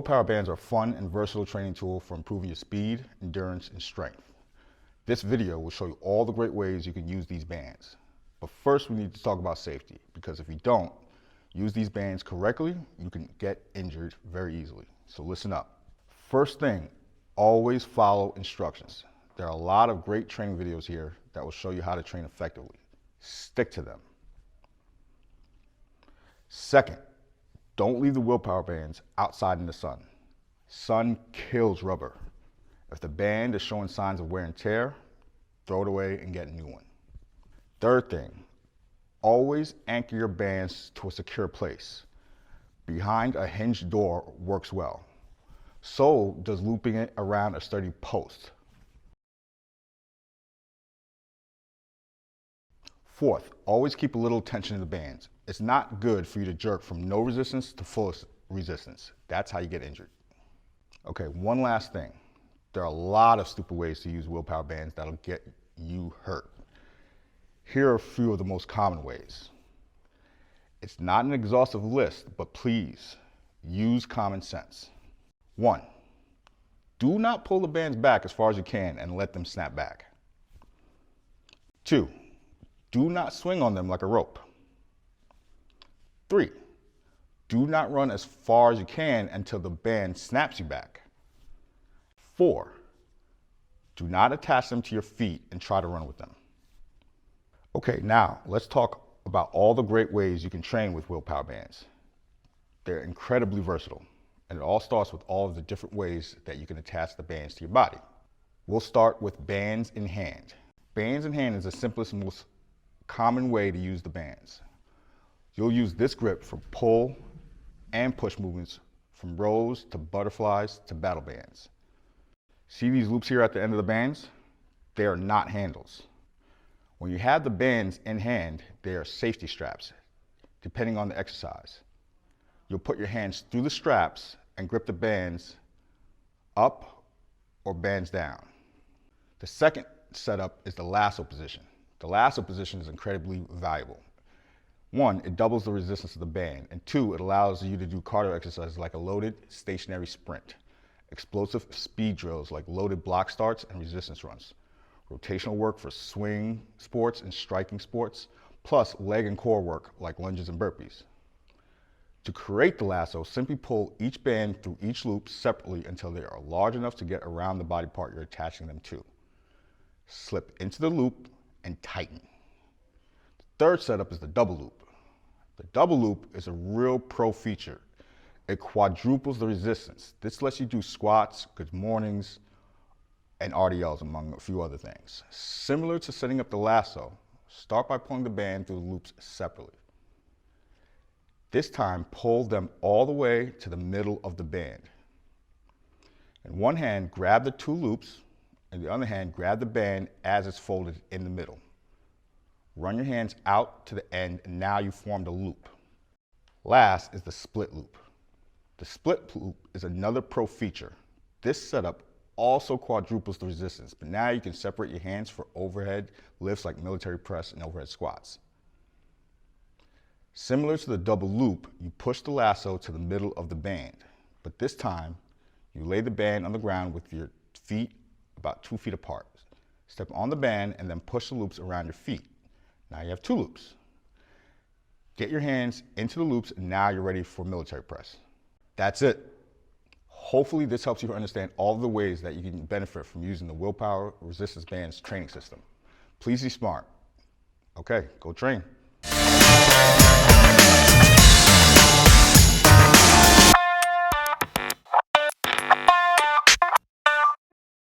Willpower bands are a fun and versatile training tool for improving your speed, endurance, and strength. This video will show you all the great ways you can use these bands. But first we need to talk about safety, because if you don't use these bands correctly, you can get injured very easily. So listen up. First thing, always follow instructions. There are a lot of great training videos here that will show you how to train effectively. Stick to them. Second, don't leave the Willpower bands outside in the sun. Sun kills rubber. If the band is showing signs of wear and tear, throw it away and get a new one. Third thing, always anchor your bands to a secure place. Behind a hinged door works well. So does looping it around a sturdy post. Fourth, always keep a little tension in the bands. It's not good for you to jerk from no resistance to full resistance. That's how you get injured. Okay, one last thing. There are a lot of stupid ways to use Willpower bands that'll get you hurt. Here are a few of the most common ways. It's not an exhaustive list, but please use common sense. 1. Do not pull the bands back as far as you can and let them snap back. 2. Do not swing on them like a rope. 3. Do not run as far as you can until the band snaps you back. 4. Do not attach them to your feet and try to run with them. Okay, now let's talk about all the great ways you can train with Willpower bands. They're incredibly versatile, and it all starts with all of the different ways that you can attach the bands to your body. We'll start with bands in hand. Bands in hand is the simplest and most common way to use the bands. You'll use this grip for pull and push movements, from rows to butterflies to battle bands. See these loops here at the end of the bands? They are not handles. When you have the bands in hand, they are safety straps, depending on the exercise. You'll put your hands through the straps and grip the bands up or bands down. The second setup is the lasso position. The lasso position is incredibly valuable. 1, it doubles the resistance of the band, and 2, it allows you to do cardio exercises like a loaded stationary sprint, explosive speed drills like loaded block starts and resistance runs, rotational work for swing sports and striking sports, plus leg and core work like lunges and burpees. To create the lasso, simply pull each band through each loop separately until they are large enough to get around the body part you're attaching them to. Slip into the loop and tighten. The third setup is the double loop. The double loop is a real pro feature. It quadruples the resistance. This lets you do squats, good mornings, and RDLs, among a few other things. Similar to setting up the lasso, start by pulling the band through the loops separately. This time, pull them all the way to the middle of the band. In one hand, grab the 2 loops, and the other hand, grab the band as it's folded in the middle. Run your hands out to the end, and now you formed a loop. Last is the split loop. The split loop is another pro feature. This setup also quadruples the resistance, but now you can separate your hands for overhead lifts like military press and overhead squats. Similar to the double loop, you push the lasso to the middle of the band, but this time you lay the band on the ground with your feet about 2 feet apart. Step on the band and then push the loops around your feet. Now you have 2 loops. Get your hands into the loops, and now you're ready for military press. That's it. Hopefully this helps you understand all the ways that you can benefit from using the Willpower Resistance Bands training system. Please be smart. Okay, go train.